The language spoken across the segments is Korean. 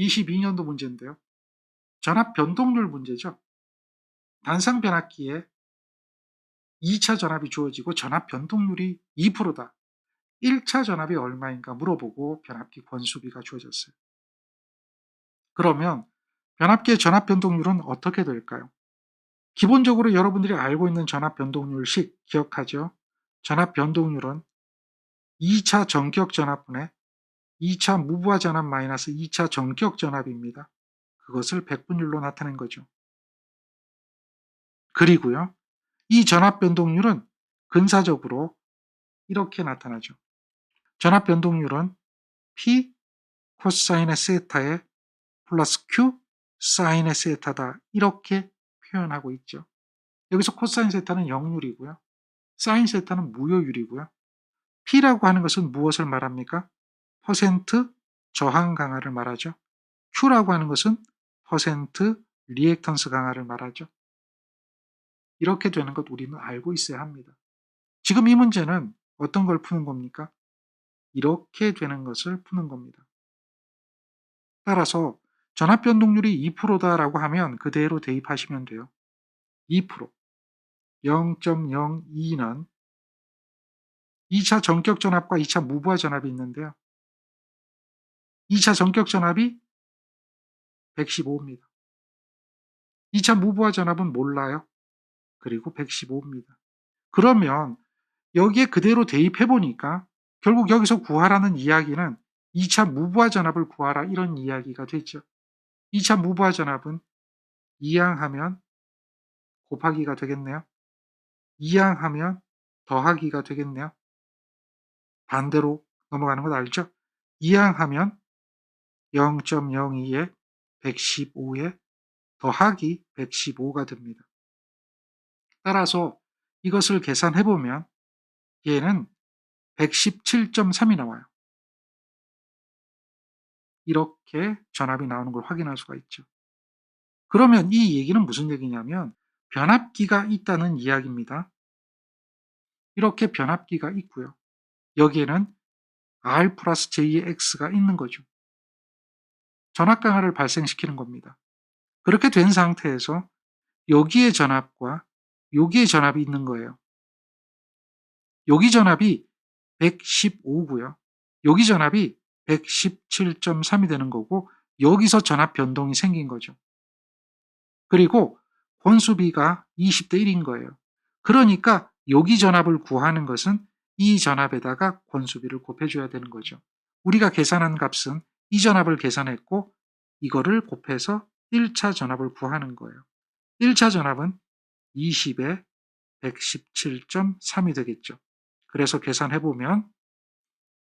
22년도 문제인데요. 전압 변동률 문제죠. 단상 변압기에 2차 전압이 주어지고 전압 변동률이 2%다. 1차 전압이 얼마인가 물어보고 변압기 권수비가 주어졌어요. 그러면 변압기의 전압 변동률은 어떻게 될까요? 기본적으로 여러분들이 알고 있는 전압 변동률식 기억하죠? 전압 변동률은 2차 전격 전압분의 2차 무부하 전압 마이너스 2차 전격 전압입니다. 그것을 백분율로 나타낸 거죠. 그리고요, 이 전압 변동률은 근사적으로 이렇게 나타나죠. 전압 변동률은 P 코사인의 세타에 플러스 Q 사인의 세타다. 이렇게 표현하고 있죠. 여기서 코사인 세타는 역률이고요. 사인 세타는 무효율이고요. P라고 하는 것은 무엇을 말합니까? 퍼센트 저항 강화를 말하죠. Q라고 하는 것은 퍼센트 리액턴스 강화를 말하죠. 이렇게 되는 것 우리는 알고 있어야 합니다. 지금 이 문제는 어떤 걸 푸는 겁니까? 이렇게 되는 것을 푸는 겁니다. 따라서 전압 변동률이 2%다라고 하면 그대로 대입하시면 돼요. 2%, 0.02는 2차 전격 전압과 2차 무부하 전압이 있는데요. 2차 전격 전압이 115입니다. 2차 무부하 전압은 몰라요. 그리고 115입니다. 그러면 여기에 그대로 대입해 보니까 결국 여기서 구하라는 이야기는 2차 무부하 전압을 구하라 이런 이야기가 되죠. 2차 무부하 전압은 이항하면 곱하기가 되겠네요. 이항하면 더하기가 되겠네요. 반대로 넘어가는 것 알죠? 이항하면 0.02에 115에 더하기 115가 됩니다. 따라서 이것을 계산해보면 얘는 117.3이 나와요. 이렇게 전압이 나오는 걸 확인할 수가 있죠. 그러면 이 얘기는 무슨 얘기냐면 변압기가 있다는 이야기입니다. 이렇게 변압기가 있고요. 여기에는 R 플러스 J의 X가 있는 거죠. 전압 강화를 발생시키는 겁니다. 그렇게 된 상태에서 여기의 전압과 여기의 전압이 있는 거예요. 여기 전압이 115고요. 여기 전압이 117.3이 되는 거고 여기서 전압 변동이 생긴 거죠. 그리고 권수비가 20대 1인 거예요. 그러니까 여기 전압을 구하는 것은 이 전압에다가 권수비를 곱해줘야 되는 거죠. 우리가 계산한 값은 이 전압을 계산했고 이거를 곱해서 1차 전압을 구하는 거예요. 1차 전압은 20에 117.3이 되겠죠. 그래서 계산해보면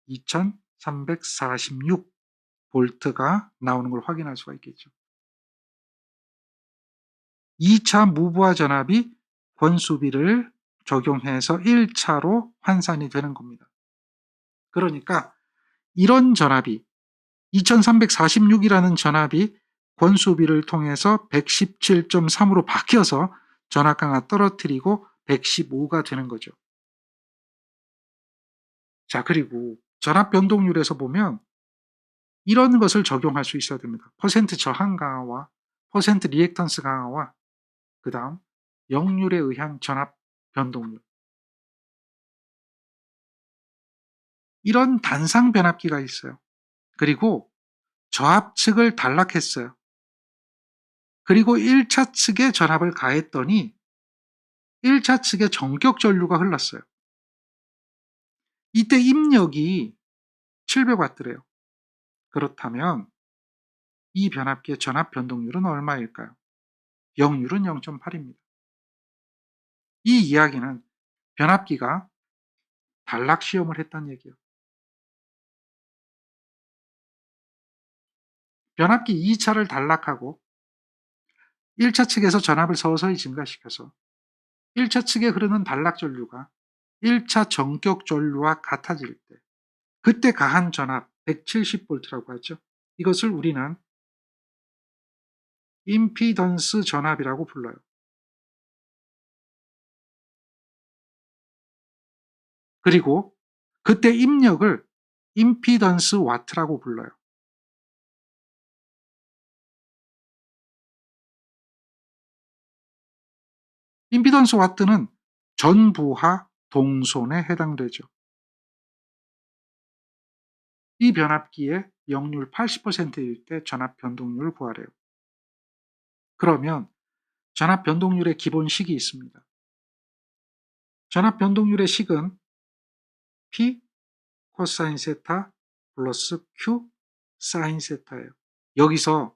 2346V가 나오는 걸 확인할 수가 있겠죠. 2차 무부하 전압이 권수비를 적용해서 1차로 환산이 되는 겁니다. 그러니까 이런 전압이 2346이라는 전압이 권수비를 통해서 117.3으로 바뀌어서 전압 강화 떨어뜨리고 115가 되는 거죠. 자, 그리고 전압 변동률에서 보면 이런 것을 적용할 수 있어야 됩니다. 퍼센트 저항 강화와 퍼센트 리액턴스 강화와 그 다음 역률에 의한 전압 변동률. 이런 단상 변압기가 있어요. 그리고 저압측을 단락했어요. 그리고 1차 측에 전압을 가했더니 1차 측에 전격 전류가 흘렀어요. 이때 입력이 700W래요. 그렇다면 이 변압기의 전압 변동률은 얼마일까요? 역률은 0.8입니다. 이 이야기는 변압기가 단락 시험을 했다는 얘기예요. 변압기 2차를 단락하고 1차 측에서 전압을 서서히 증가시켜서 1차 측에 흐르는 단락 전류가 1차 전격 전류와 같아질 때 그때 가한 전압 170V라고 하죠. 이것을 우리는 임피던스 전압이라고 불러요. 그리고 그때 입력을 임피던스 와트라고 불러요. 임피던스 와트는 전부하 동손에 해당되죠. 이 변압기의 역률 80%일 때 전압 변동률을 구하래요. 그러면 전압 변동률의 기본식이 있습니다. 전압 변동률의 식은 P 코사인 세타 플러스 Q 사인 세타예요. 여기서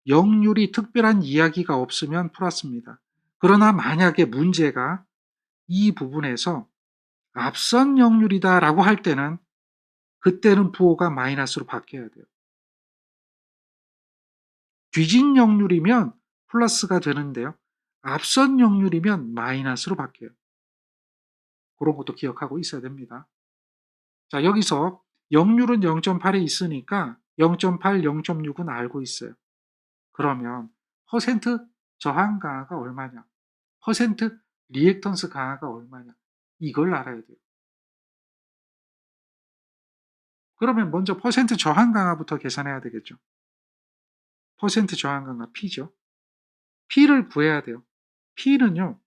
역률이 특별한 이야기가 없으면 풀었습니다. 그러나 만약에 문제가 이 부분에서 앞선 역률이다 라고 할 때는 그때는 부호가 마이너스로 바뀌어야 돼요. 뒤진 역률이면 플러스가 되는데요. 앞선 역률이면 마이너스로 바뀌어요. 그런 것도 기억하고 있어야 됩니다. 자, 여기서 역률은 0.8에 있으니까 0.8, 0.6은 알고 있어요. 그러면 퍼센트 저항 강화가 얼마냐? 퍼센트 리액턴스 강화가 얼마냐? 이걸 알아야 돼요. 그러면 먼저 퍼센트 저항 강화부터 계산해야 되겠죠. 퍼센트 저항 강화 P죠. P를 구해야 돼요. P는요.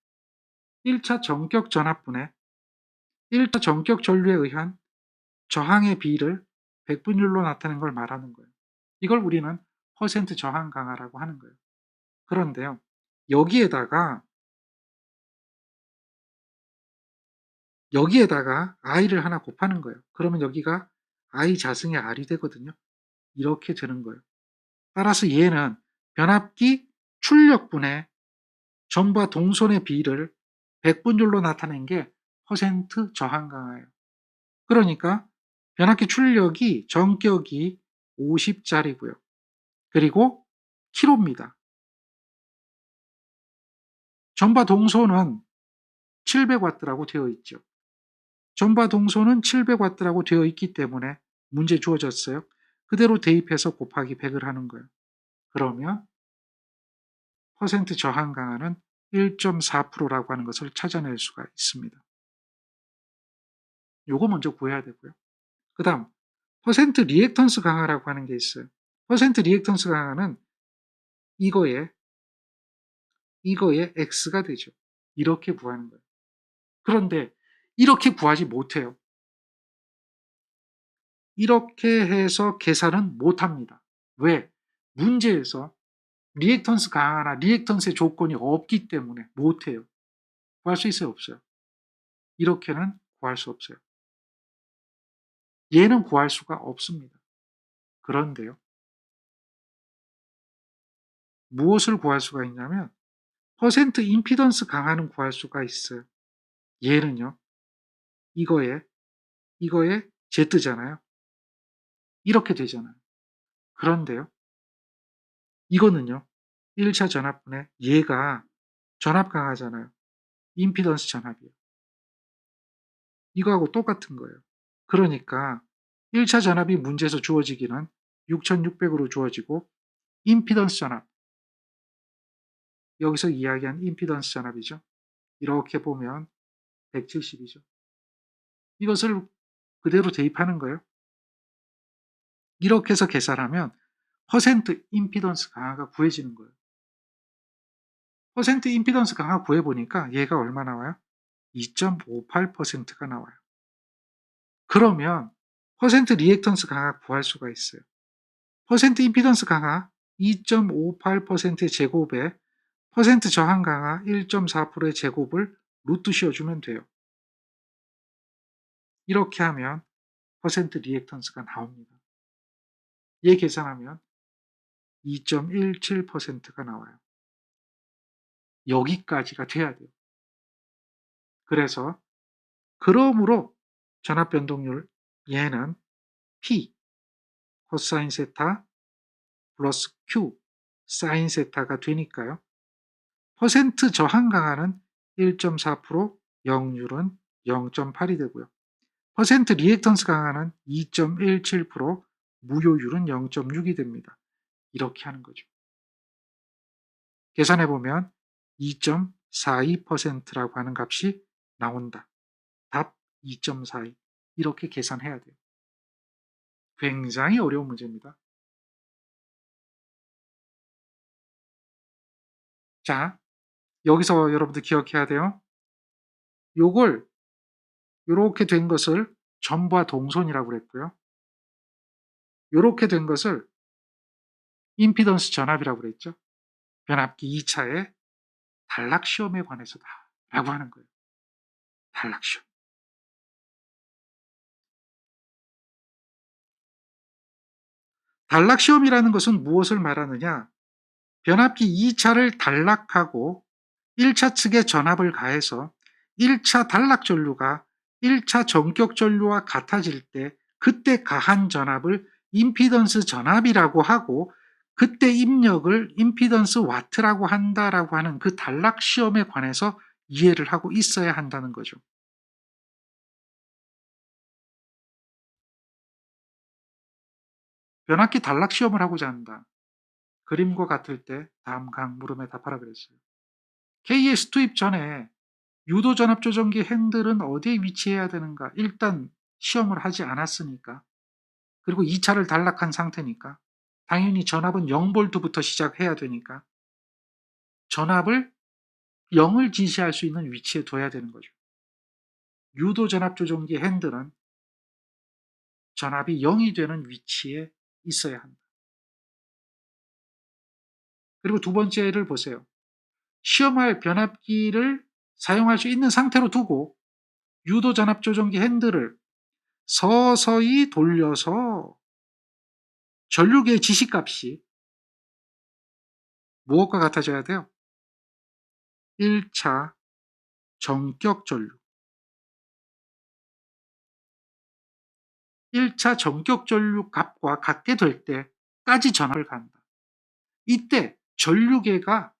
1차 전격 전압분에 1차 전격 전류에 의한 저항의 비를 백분율로 나타낸 걸 말하는 거예요. 이걸 우리는 퍼센트 저항 강화라고 하는 거예요. 그런데요. 여기에다가 i를 하나 곱하는 거예요. 그러면 여기가 i 자승의 r이 되거든요. 이렇게 되는 거예요. 따라서 얘는 변압기 출력분의 전과 동선의 비를 백분율로 나타낸 게 퍼센트 저항 강화예요. 그러니까 변압기 출력이 전격이 50짜리고요. 그리고 킬로입니다. 전바 동소는 700W라고 되어 있죠. 전바 동소는 700W라고 되어 있기 때문에 문제 주어졌어요. 그대로 대입해서 곱하기 100을 하는 거예요. 그러면 퍼센트 저항 강화는 1.4%라고 하는 것을 찾아낼 수가 있습니다. 요거 먼저 구해야 되고요. 그 다음 퍼센트 리액턴스 강화라고 하는 게 있어요. 퍼센트 리액턴스 강화는 이거에 X가 되죠. 이렇게 구하는 거예요. 그런데 이렇게 구하지 못해요. 이렇게 해서 계산은 못합니다. 왜? 문제에서 리액턴스 강화나 리액턴스의 조건이 없기 때문에 못해요. 구할 수 있어요? 없어요? 이렇게는 구할 수 없어요. 얘는 구할 수가 없습니다. 그런데요. 무엇을 구할 수가 있냐면 퍼센트 임피던스 강화는 구할 수가 있어요. 얘는요. 이거에 Z잖아요. 이렇게 되잖아요. 그런데요. 이거는요. 1차 전압분에 얘가 전압 강화잖아요. 임피던스 전압이에요. 이거하고 똑같은 거예요. 그러니까 1차 전압이 문제에서 주어지기는 6600으로 주어지고 임피던스 전압 여기서 이야기한 임피던스 전압이죠. 이렇게 보면 170이죠. 이것을 그대로 대입하는 거예요. 이렇게 해서 계산하면 퍼센트 임피던스 강화가 구해지는 거예요. 퍼센트 임피던스 강화 구해보니까 얘가 얼마 나와요? 2.58%가 나와요. 그러면 퍼센트 리액턴스 강화 구할 수가 있어요. 퍼센트 임피던스 강화 2.58%의 제곱에 퍼센트 저항 강화 1.4%의 제곱을 루트 씌워주면 돼요. 이렇게 하면 퍼센트 리액턴스가 나옵니다. 얘 계산하면 2.17%가 나와요. 여기까지가 돼야 돼요. 그래서 그러므로 전압 변동률 얘는 P 코사인 세타 플러스 Q 사인 세타가 되니까요. 퍼센트 저항 강화는 1.4%, 역률은 0.8이 되고요. 퍼센트 리액턴스 강화는 2.17%, 무효율은 0.6이 됩니다. 이렇게 하는 거죠. 계산해보면 2.42%라고 하는 값이 나온다. 답 2.42. 이렇게 계산해야 돼요. 굉장히 어려운 문제입니다. 자, 여기서 여러분들 기억해야 돼요. 요걸 요렇게 된 것을 전부와 동선이라고 그랬고요. 요렇게 된 것을 임피던스 전압이라고 그랬죠. 변압기 2차의 단락 시험에 관해서다라고 하는 거예요. 단락 시험. 단락 시험이라는 것은 무엇을 말하느냐? 변압기 2차를 단락하고 1차 측에 전압을 가해서 1차 단락 전류가 1차 전격 전류와 같아질 때 그때 가한 전압을 임피던스 전압이라고 하고 그때 입력을 임피던스 와트라고 한다라고 하는 그 단락 시험에 관해서 이해를 하고 있어야 한다는 거죠. 변압기 단락 시험을 하고자 한다. 그림과 같을 때 다음 강 물음에 답하라 그랬어요. KS 투입 전에 유도 전압 조정기 핸들은 어디에 위치해야 되는가? 일단 시험을 하지 않았으니까. 그리고 2차를 단락한 상태니까. 당연히 전압은 0V부터 시작해야 되니까. 전압을 0을 지시할 수 있는 위치에 둬야 되는 거죠. 유도 전압 조정기 핸들은 전압이 0이 되는 위치에 있어야 한다. 그리고 두 번째를 보세요. 시험할 변압기를 사용할 수 있는 상태로 두고 유도 전압 조정기 핸들을 서서히 돌려서 전류계의 지시값이 무엇과 같아져야 돼요? 1차 전격 전류. 1차 전격 전류 값과 같게 될 때까지 전압을 간다. 이때 전류계가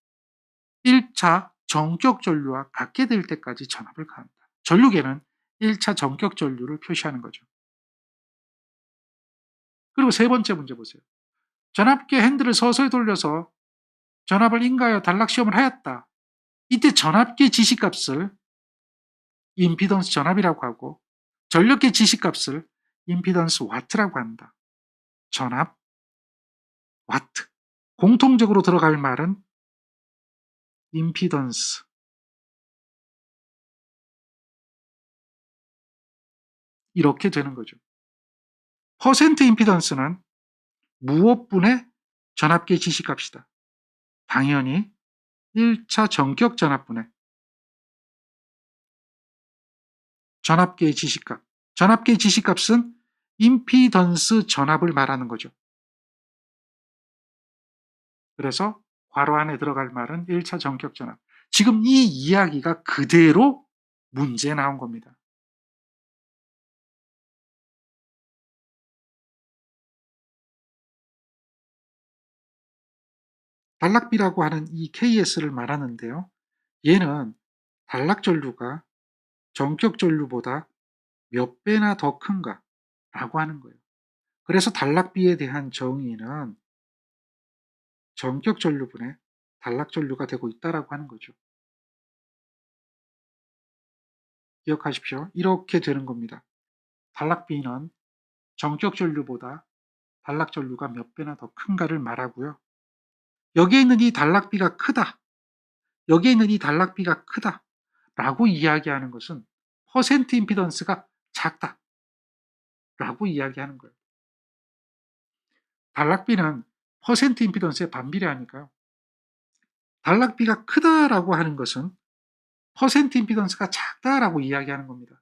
1차 전격 전류와 같게 될 때까지 전압을 간다. 전류계는 1차 전격 전류를 표시하는 거죠. 그리고 세 번째 문제 보세요. 전압계 핸들을 서서히 돌려서 전압을 인가하여 단락 시험을 하였다. 이때 전압계 지시값을 임피던스 전압이라고 하고 전력계 지시값을 임피던스 와트라고 한다. 전압, 와트. 공통적으로 들어갈 말은 임피던스. 이렇게 되는 거죠. 퍼센트 임피던스는 무엇분의 전압계 지시값이다. 당연히 1차 전격 전압분의 전압계의 지시값. 전압계의 지시값은 임피던스 전압을 말하는 거죠. 그래서 괄호 안에 들어갈 말은 1차 전격 전압. 지금 이 이야기가 그대로 문제에 나온 겁니다. 단락비라고 하는 이 KS를 말하는데요. 얘는 단락 전류가 전격 전류보다 몇 배나 더 큰가 라고 하는 거예요. 그래서 단락비에 대한 정의는 전격 전류분의 단락 전류가 되고 있다라고 하는 거죠. 기억하십시오. 이렇게 되는 겁니다. 단락비는 전격 전류보다 단락 전류가 몇 배나 더 큰가를 말하고요. 여기에 있는 이 단락비가 크다. 여기에 있는 이 단락비가 크다. 라고 이야기하는 것은 퍼센트 임피던스가 작다. 라고 이야기하는 거예요. 단락비는 퍼센트 임피던스에 반비례하니까요. 단락비가 크다라고 하는 것은 퍼센트 임피던스가 작다라고 이야기하는 겁니다.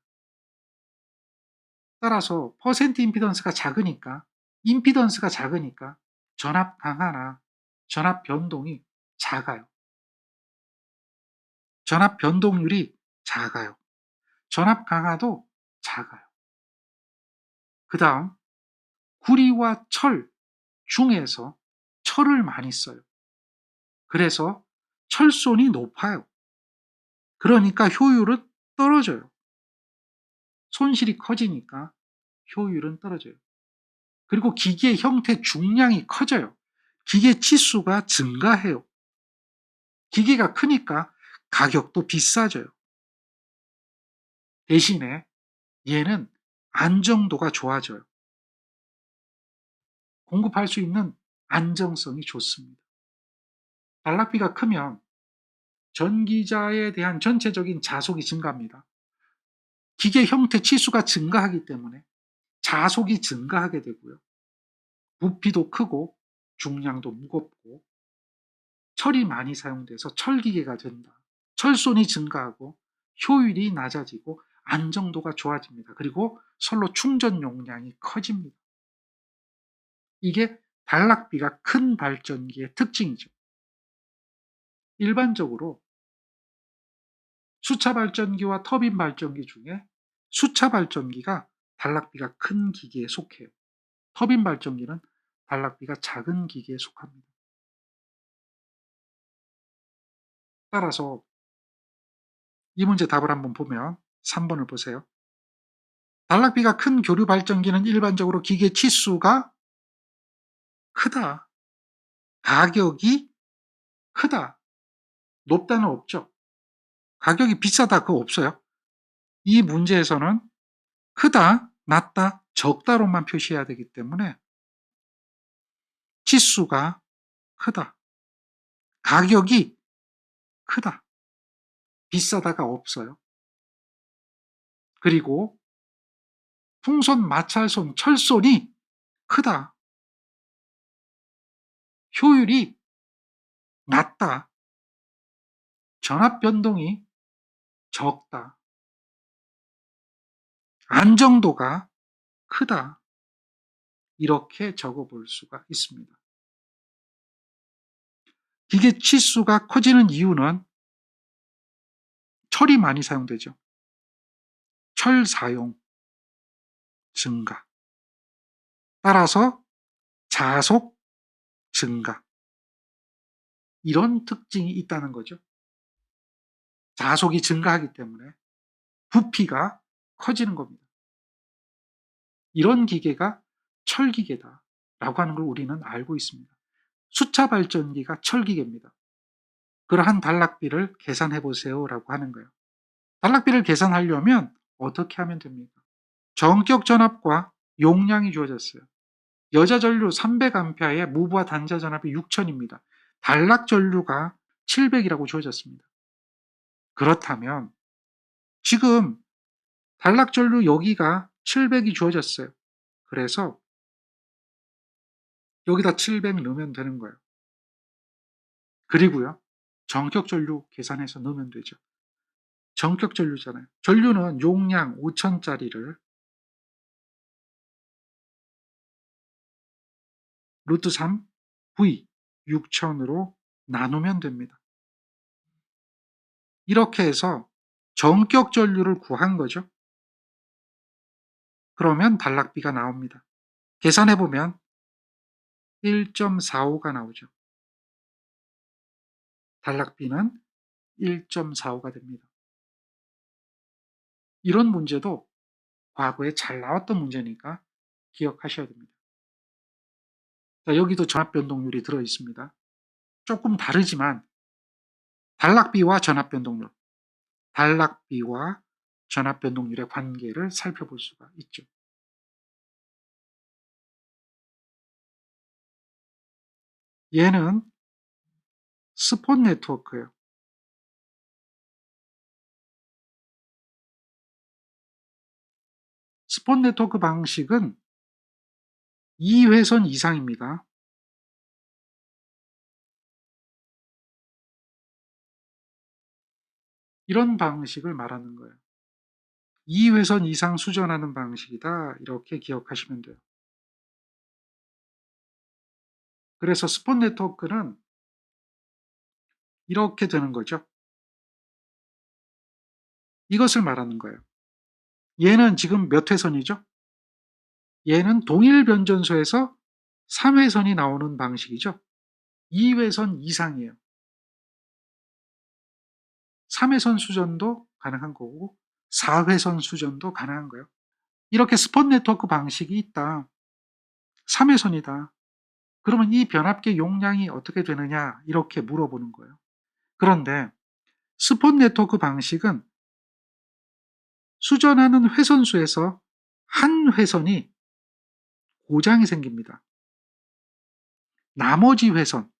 따라서 퍼센트 임피던스가 작으니까 임피던스가 작으니까 전압 강화나 전압 변동이 작아요. 전압 변동률이 작아요. 전압 강화도 작아요. 그 다음 구리와 철 중에서 철을 많이 써요. 그래서 철손이 높아요. 그러니까 효율은 떨어져요. 손실이 커지니까 효율은 떨어져요. 그리고 기계의 형태 중량이 커져요. 기계 치수가 증가해요. 기계가 크니까 가격도 비싸져요. 대신에 얘는 안정도가 좋아져요. 공급할 수 있는 안정성이 좋습니다. 단락비가 크면 전기자에 대한 전체적인 자속이 증가합니다. 기계 형태 치수가 증가하기 때문에 자속이 증가하게 되고요. 부피도 크고 중량도 무겁고 철이 많이 사용돼서 철기계가 된다. 철손이 증가하고 효율이 낮아지고 안정도가 좋아집니다. 그리고 선로 충전 용량이 커집니다. 이게 단락비가 큰 발전기의 특징이죠. 일반적으로 수차 발전기와 터빈 발전기 중에 수차 발전기가 단락비가 큰 기계에 속해요. 터빈 발전기는 단락비가 작은 기계에 속합니다. 따라서 이 문제 답을 한번 보면 3번을 보세요. 단락비가 큰 교류 발전기는 일반적으로 기계 치수가 크다. 가격이 크다. 높다는 없죠. 가격이 비싸다 그거 없어요. 이 문제에서는 크다, 낮다, 적다로만 표시해야 되기 때문에 치수가 크다. 가격이 크다. 비싸다가 없어요. 그리고 풍선, 마찰손, 철손이 크다. 효율이 낮다. 전압 변동이 적다. 안정도가 크다. 이렇게 적어볼 수가 있습니다. 기계 치수가 커지는 이유는 철이 많이 사용되죠. 철 사용 증가. 따라서 자속 증가. 이런 특징이 있다는 거죠. 자속이 증가하기 때문에 부피가 커지는 겁니다. 이런 기계가 철기계다라고 하는 걸 우리는 알고 있습니다. 수차 발전기가 철기계입니다. 그러한 단락비를 계산해 보세요라고 하는 거예요. 단락비를 계산하려면 어떻게 하면 됩니까? 전격 전압과 용량이 주어졌어요. 여자 전류 300A에 무부하 단자 전압이 6000입니다. 단락 전류가 700이라고 주어졌습니다. 그렇다면 지금 단락 전류 여기가 700이 주어졌어요. 그래서 여기다 700 넣으면 되는 거예요. 그리고요. 전격 전류 계산해서 넣으면 되죠. 전격 전류잖아요. 전류는 용량 5000짜리를 루트 3 V 6000으로 나누면 됩니다. 이렇게 해서 전격 전류를 구한 거죠. 그러면 단락비가 나옵니다. 계산해보면 1.45가 나오죠. 단락비는 1.45가 됩니다. 이런 문제도 과거에 잘 나왔던 문제니까 기억하셔야 됩니다. 자, 여기도 전압변동률이 들어있습니다. 조금 다르지만 단락비와 전압변동률, 단락비와 전압변동률의 관계를 살펴볼 수가 있죠. 얘는 스폰 네트워크예요. 스폰 네트워크 방식은 2회선 이상입니다. 이런 방식을 말하는 거예요. 2회선 이상 수전하는 방식이다. 이렇게 기억하시면 돼요. 그래서 스폰 네트워크는 이렇게 되는 거죠. 이것을 말하는 거예요. 얘는 지금 몇 회선이죠? 얘는 동일 변전소에서 3회선이 나오는 방식이죠. 2회선 이상이에요. 3회선 수전도 가능한 거고 4회선 수전도 가능한 거예요. 이렇게 스폰 네트워크 방식이 있다. 3회선이다. 그러면 이 변압기 용량이 어떻게 되느냐 이렇게 물어보는 거예요. 그런데 스폰 네트워크 방식은 수전하는 회선수에서 한 회선이 고장이 생깁니다. 나머지 회선,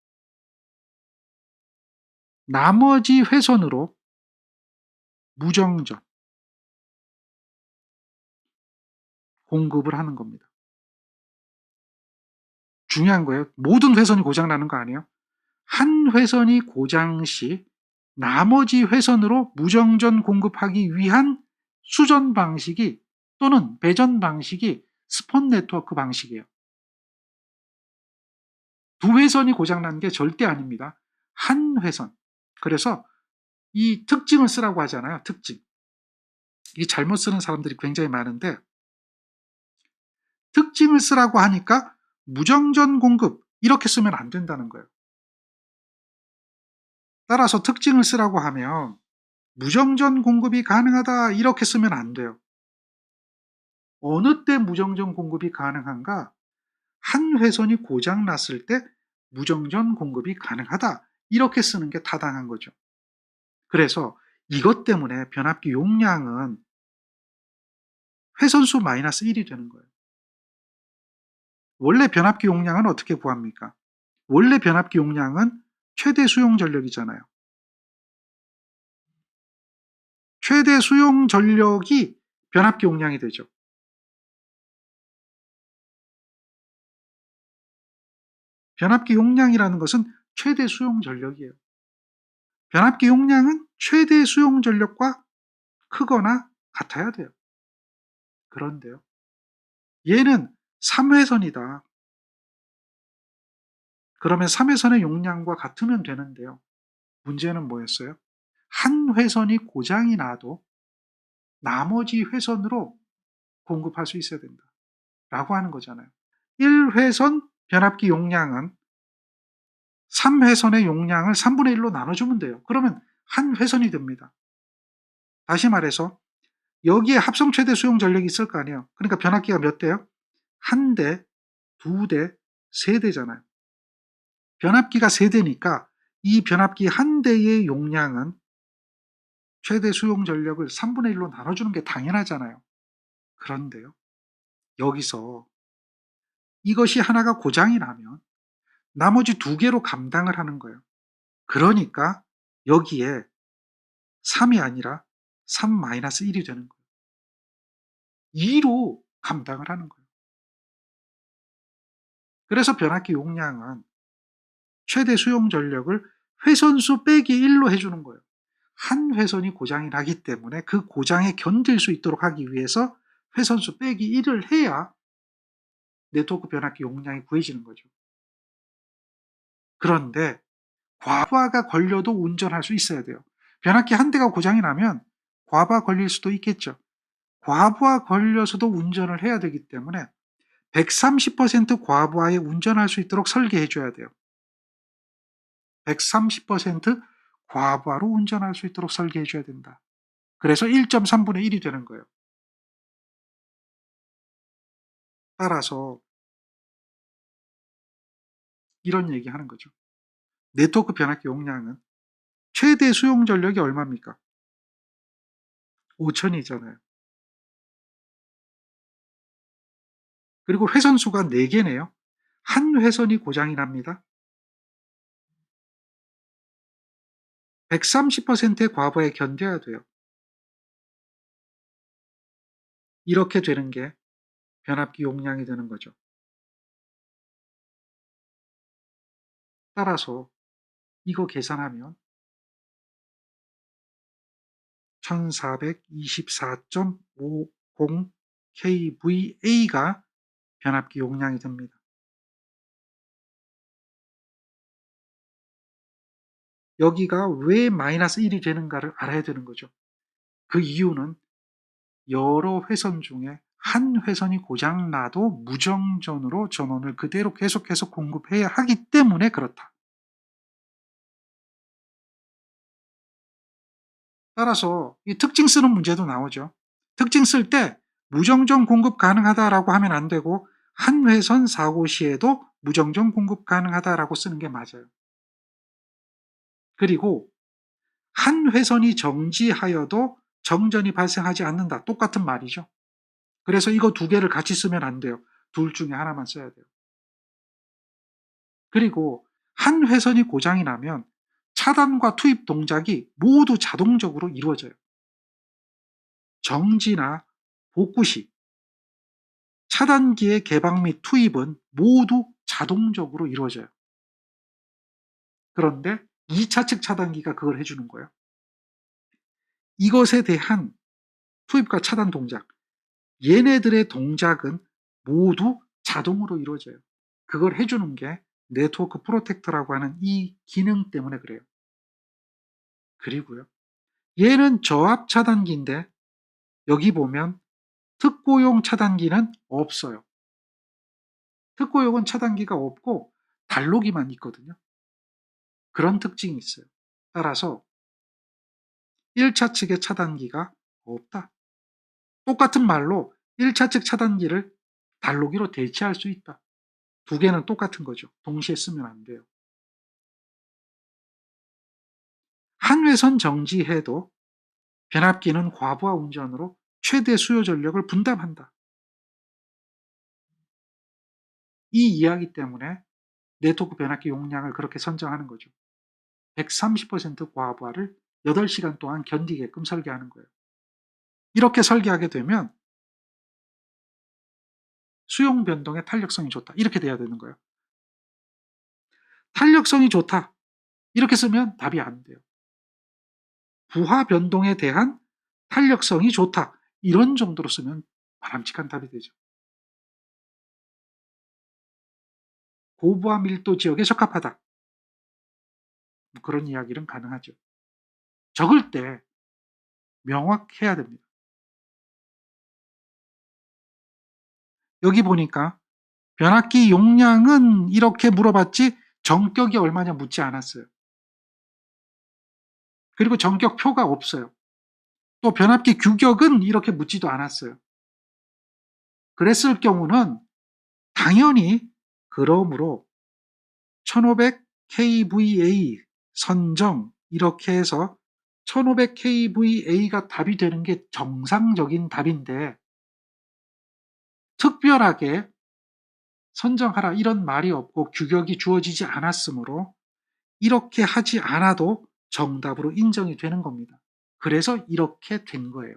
나머지 회선으로 무정전 공급을 하는 겁니다. 중요한 거예요. 모든 회선이 고장나는 거 아니에요. 한 회선이 고장 시 나머지 회선으로 무정전 공급하기 위한 수전 방식이 또는 배전 방식이 스폰 네트워크 방식이에요. 두 회선이 고장난 게 절대 아닙니다. 한 회선. 그래서 이 특징을 쓰라고 하잖아요. 특징. 이 잘못 쓰는 사람들이 굉장히 많은데 특징을 쓰라고 하니까 무정전 공급 이렇게 쓰면 안 된다는 거예요. 따라서 특징을 쓰라고 하면 무정전 공급이 가능하다 이렇게 쓰면 안 돼요. 어느 때 무정전 공급이 가능한가? 한 회선이 고장 났을 때 무정전 공급이 가능하다 이렇게 쓰는 게 타당한 거죠. 그래서 이것 때문에 변압기 용량은 회선수 마이너스 1이 되는 거예요. 원래 변압기 용량은 어떻게 구합니까? 원래 변압기 용량은 최대 수용 전력이잖아요. 최대 수용 전력이 변압기 용량이 되죠. 변압기 용량이라는 것은 최대 수용 전력이에요. 변압기 용량은 최대 수용 전력과 크거나 같아야 돼요. 그런데요. 얘는 3회선이다. 그러면 3회선의 용량과 같으면 되는데요. 문제는 뭐였어요? 한 회선이 고장이 나도 나머지 회선으로 공급할 수 있어야 된다. 라고 하는 거잖아요. 1회선 변압기 용량은 3회선의 용량을 3분의 1로 나눠주면 돼요. 그러면 한 회선이 됩니다. 다시 말해서 여기에 합성 최대 수용 전력이 있을 거 아니에요. 그러니까 변압기가 몇 대요? 한 대, 두 대, 세 대잖아요. 변압기가 세 대니까 이 변압기 한 대의 용량은 최대 수용 전력을 3분의 1로 나눠주는 게 당연하잖아요. 그런데요. 여기서 이것이 하나가 고장이 나면 나머지 두 개로 감당을 하는 거예요. 그러니까 여기에 3이 아니라 3-1이 되는 거예요. 2로 감당을 하는 거예요. 그래서 변압기 용량은 최대 수용 전력을 회선수 빼기 1로 해주는 거예요. 한 회선이 고장이 나기 때문에 그 고장에 견딜 수 있도록 하기 위해서 회선수 빼기 1을 해야 네트워크 변압기 용량이 구해지는 거죠. 그런데 과부하가 걸려도 운전할 수 있어야 돼요. 변압기 한 대가 고장이 나면 과부하 걸릴 수도 있겠죠. 과부하 걸려서도 운전을 해야 되기 때문에 130% 과부하에 운전할 수 있도록 설계해 줘야 돼요. 130% 과부하로 운전할 수 있도록 설계해 줘야 된다. 그래서 1.3분의 1이 되는 거예요. 따라서 이런 얘기 하는 거죠. 네트워크 변압기 용량은 최대 수용 전력이 얼마입니까? 5,000이잖아요. 그리고 회선수가 4개네요. 한 회선이 고장이 납니다. 130%의 과부하에 견뎌야 돼요. 이렇게 되는 게 변압기 용량이 되는 거죠. 따라서 이거 계산하면 1424.50 kVA가 변압기 용량이 됩니다. 여기가 왜 마이너스 1이 되는가를 알아야 되는 거죠. 그 이유는 여러 회선 중에 한 회선이 고장 나도 무정전으로 전원을 그대로 계속해서 공급해야 하기 때문에 그렇다. 따라서 이 특징 쓰는 문제도 나오죠. 특징 쓸 때 무정전 공급 가능하다라고 하면 안 되고 한 회선 사고 시에도 무정전 공급 가능하다라고 쓰는 게 맞아요. 그리고 한 회선이 정지하여도 정전이 발생하지 않는다. 똑같은 말이죠. 그래서 이거 두 개를 같이 쓰면 안 돼요. 둘 중에 하나만 써야 돼요. 그리고 한 회선이 고장이 나면 차단과 투입 동작이 모두 자동적으로 이루어져요. 정지나 복구 시 차단기의 개방 및 투입은 모두 자동적으로 이루어져요. 그런데 2차측 차단기가 그걸 해주는 거예요. 이것에 대한 투입과 차단 동작, 얘네들의 동작은 모두 자동으로 이루어져요. 그걸 해주는 게 네트워크 프로텍터라고 하는 이 기능 때문에 그래요. 그리고요, 얘는 저압 차단기인데 여기 보면 특고용 차단기는 없어요. 특고용은 차단기가 없고 단로기만 있거든요. 그런 특징이 있어요. 따라서 1차 측의 차단기가 없다. 똑같은 말로 1차 측 차단기를 단로기로 대체할 수 있다. 두 개는 똑같은 거죠. 동시에 쓰면 안 돼요. 한회선 정지해도 변압기는 과부하 운전으로 최대 수요 전력을 분담한다. 이 이야기 때문에 네트워크 변압기 용량을 그렇게 선정하는 거죠. 130% 과부하를 8시간 동안 견디게끔 설계하는 거예요. 이렇게 설계하게 되면 수용 변동의 탄력성이 좋다. 이렇게 돼야 되는 거예요. 탄력성이 좋다. 이렇게 쓰면 답이 안 돼요. 부하 변동에 대한 탄력성이 좋다. 이런 정도로 쓰면 바람직한 답이 되죠. 고부하 밀도 지역에 적합하다. 그런 이야기는 가능하죠. 적을 때 명확해야 됩니다. 여기 보니까 변압기 용량은 이렇게 물어봤지 전격이 얼마냐 묻지 않았어요. 그리고 전격표가 없어요. 또 변압기 규격은 이렇게 묻지도 않았어요. 그랬을 경우는 당연히 그러므로 1500kVA 선정 이렇게 해서 1500kVA가 답이 되는 게 정상적인 답인데 특별하게 선정하라 이런 말이 없고 규격이 주어지지 않았으므로 이렇게 하지 않아도 정답으로 인정이 되는 겁니다. 그래서 이렇게 된 거예요.